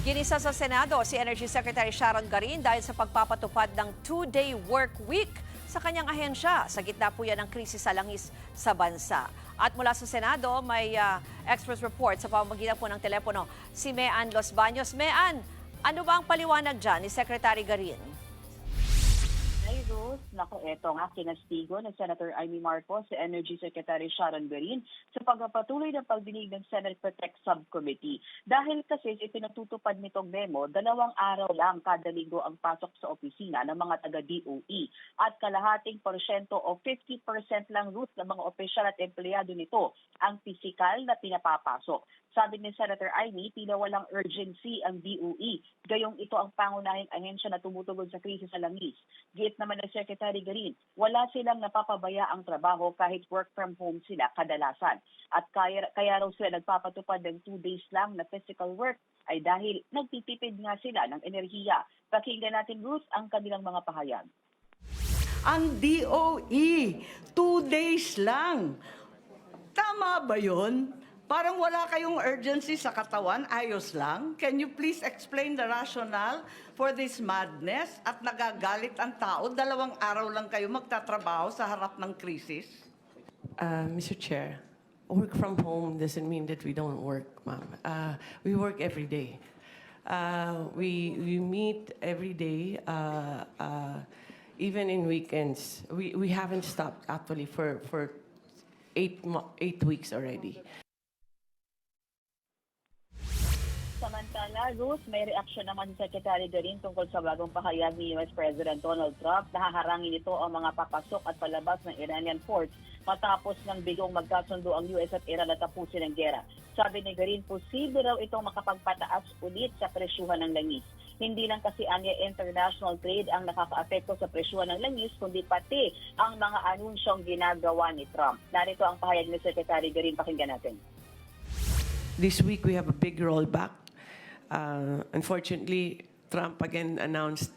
Ginisa sa Senado si Energy Secretary Sharon Garin dahil sa pagpapatupad ng 2-day work week sa kanyang ahensya. Sa gitna po yan ng krisis sa langis sa bansa. At mula sa Senado, may express report sa pamamagitan po ng telepono si Mean Los Baños. Mean, ano ba ang paliwanag dyan ni Secretary Garin? Hi, Ruth. Naku, eto nga, kinastigo ng Senator Amy Marcos si Energy Secretary Sharon Garin sa pagpapatuloy ng pagdinig ng Senate Protect Subcommittee. Dahil kasi sa pinatutupad nitong memo, 2 araw lang kada linggo ang pasok sa opisina ng mga taga-DOE at kalahating porsyento o 50% lang, Ruth, ng mga opisyal at empleyado nito ang pisikal na pinapapasok. Sabi ni Senator Amy, tila walang urgency ang DOE. Gayong ito ang pangunahing ahensya na tumutugon sa krisis sa langis. Giit naman ng Secretary Garin, wala silang napapabaya ang trabaho kahit work from home sila kadalasan. At kaya raw sila nagpapatupad ng 2 days lang na physical work ay dahil nagtitipid nga sila ng enerhiya. Pakinggan natin, Ruth, ang kanilang mga pahayag. Ang DOE, 2 days lang. Tama ba yun? Parang wala kayong urgency sa katawan, ayos lang. Can you please explain the rationale for this madness? At nagagalit ang tao, 2 araw lang kayo magtatrabaho sa harap ng krisis? Mr. Chair, work from home doesn't mean that we don't work, ma'am. We work every day. We meet every day, even in weekends. We haven't stopped actually for 8 weeks already. Samantala, Ruth, may reaksyon naman si Secretary Garin tungkol sa bagong pahayag ni US President Donald Trump na haharangin ito ang mga papasok at palabas ng Iranian ports matapos ng bigong magkasundo ang US at Iran at tapusin ang gera. Sabi ni Garin, posible raw itong makapagpataas ulit sa presyuhan ng langis. Hindi lang kasi anya international trade ang nakakaapekto sa presyuhan ng langis, kundi pati ang mga anunsyong ginagawa ni Trump. Narito ang pahayag ni Secretary Garin, pakinggan natin. This week we have a big rollback. Unfortunately, Trump again announced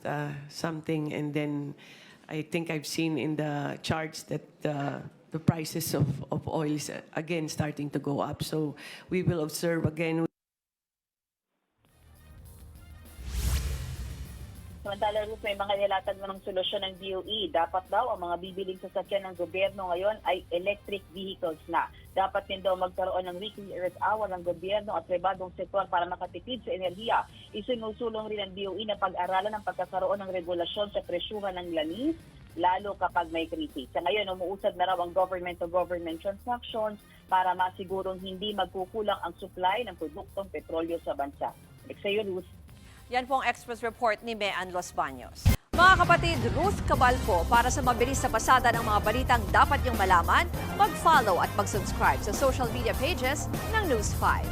something, and then I think I've seen in the charts that the prices of oil is again starting to go up. So we will observe again. Samantala, Ruth, may mga nilatag ng solusyon ng DOE. Dapat daw ang mga bibiling sasakyan ng gobyerno ngayon ay electric vehicles na. Dapat din daw magkaroon ng weekly Earth Hour ng gobyerno at pribadong sektor para makatipid sa enerhiya. Isinusulong rin ng DOE na pag-aralan ang pagkakaroon ng regulasyon sa presyuhan ng langis, lalo kapag may krisis. Sa ngayon, umuusad na raw ang government-to-government transactions para masigurong hindi magkukulang ang supply ng produktong petrolyo sa bansa. Balik sa iyo, Ruth. Yan po ang express report ni Mean Los Baños. Mga kapatid, Ruth Cabalpo, para sa mabilis na pasada ng mga balitang dapat niyong malaman, mag-follow at mag-subscribe sa social media pages ng News 5.